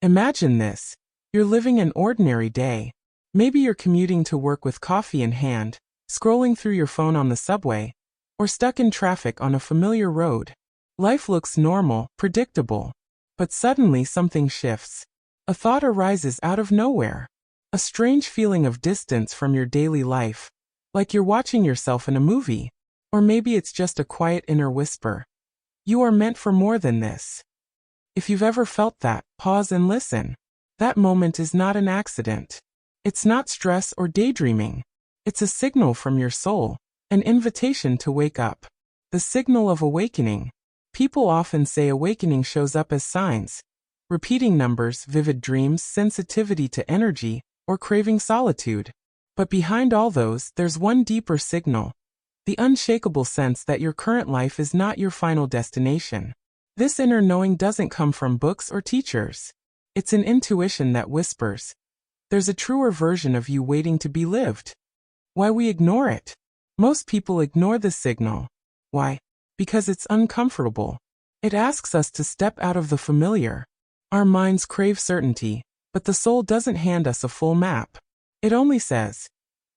Imagine this. You're living an ordinary day. Maybe you're commuting to work with coffee in hand, scrolling through your phone on the subway, or stuck in traffic on a familiar road. Life looks normal, predictable. But suddenly something shifts. A thought arises out of nowhere. A strange feeling of distance from your daily life, like you're watching yourself in a movie. Or maybe it's just a quiet inner whisper. You are meant for more than this. If you've ever felt that, pause and listen. That moment is not an accident. It's not stress or daydreaming. It's a signal from your soul, an invitation to wake up. The signal of awakening. People often say awakening shows up as signs. Repeating numbers, vivid dreams, sensitivity to energy, or craving solitude. But behind all those, there's one deeper signal. The unshakable sense that your current life is not your final destination. This inner knowing doesn't come from books or teachers. It's an intuition that whispers. There's a truer version of you waiting to be lived. Why we ignore it? Most people ignore the signal. Why? Because it's uncomfortable. It asks us to step out of the familiar. Our minds crave certainty, but the soul doesn't hand us a full map. It only says,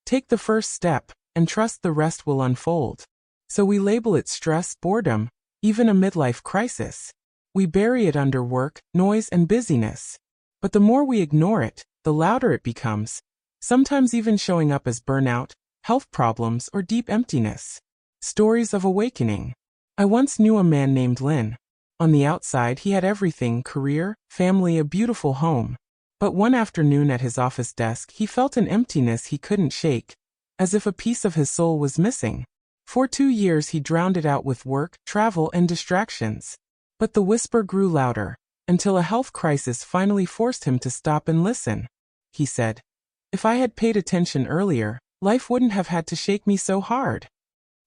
take the first step, and trust the rest will unfold. So we label it stress, boredom, even a midlife crisis. We bury it under work, noise, and busyness. But the more we ignore it, the louder it becomes, sometimes even showing up as burnout, health problems, or deep emptiness. Stories of awakening. I once knew a man named Lynn. On the outside, he had everything: career, family, a beautiful home. But one afternoon at his office desk, he felt an emptiness he couldn't shake, as if a piece of his soul was missing. For 2 years he drowned it out with work, travel, and distractions. But the whisper grew louder, until a health crisis finally forced him to stop and listen. He said, "If I had paid attention earlier, life wouldn't have had to shake me so hard."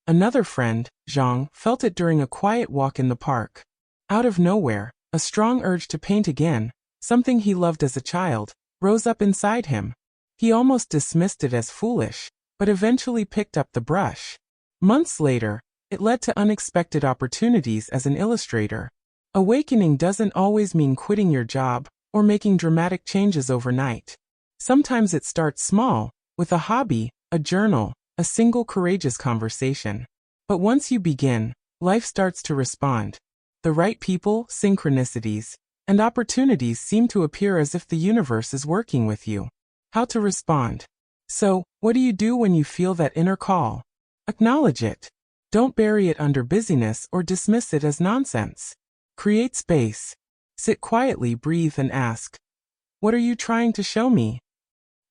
Another friend, Zhang, felt it during a quiet walk in the park. Out of nowhere, a strong urge to paint again, something he loved as a child, rose up inside him. He almost dismissed it as foolish, but eventually picked up the brush. Months later, it led to unexpected opportunities as an illustrator. Awakening doesn't always mean quitting your job or making dramatic changes overnight. Sometimes it starts small, with a hobby, a journal, a single courageous conversation. But once you begin, life starts to respond. The right people, synchronicities, and opportunities seem to appear as if the universe is working with you. How to respond. So, what do you do when you feel that inner call? Acknowledge it. Don't bury it under busyness or dismiss it as nonsense. Create space. Sit quietly, breathe, and ask, what are you trying to show me?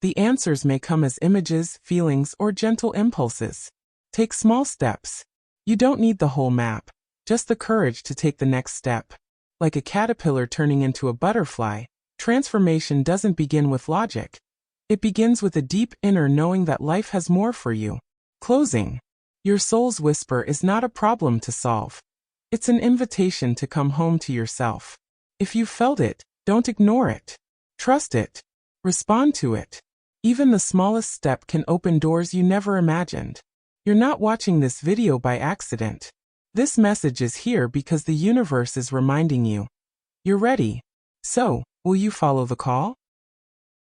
The answers may come as images, feelings, or gentle impulses. Take small steps. You don't need the whole map, just the courage to take the next step. Like a caterpillar turning into a butterfly, transformation doesn't begin with logic. It begins with a deep inner knowing that life has more for you. Closing. Your soul's whisper is not a problem to solve. It's an invitation to come home to yourself. If you felt it, don't ignore it. Trust it. Respond to it. Even the smallest step can open doors you never imagined. You're not watching this video by accident. This message is here because the universe is reminding you. You're ready. So, will you follow the call?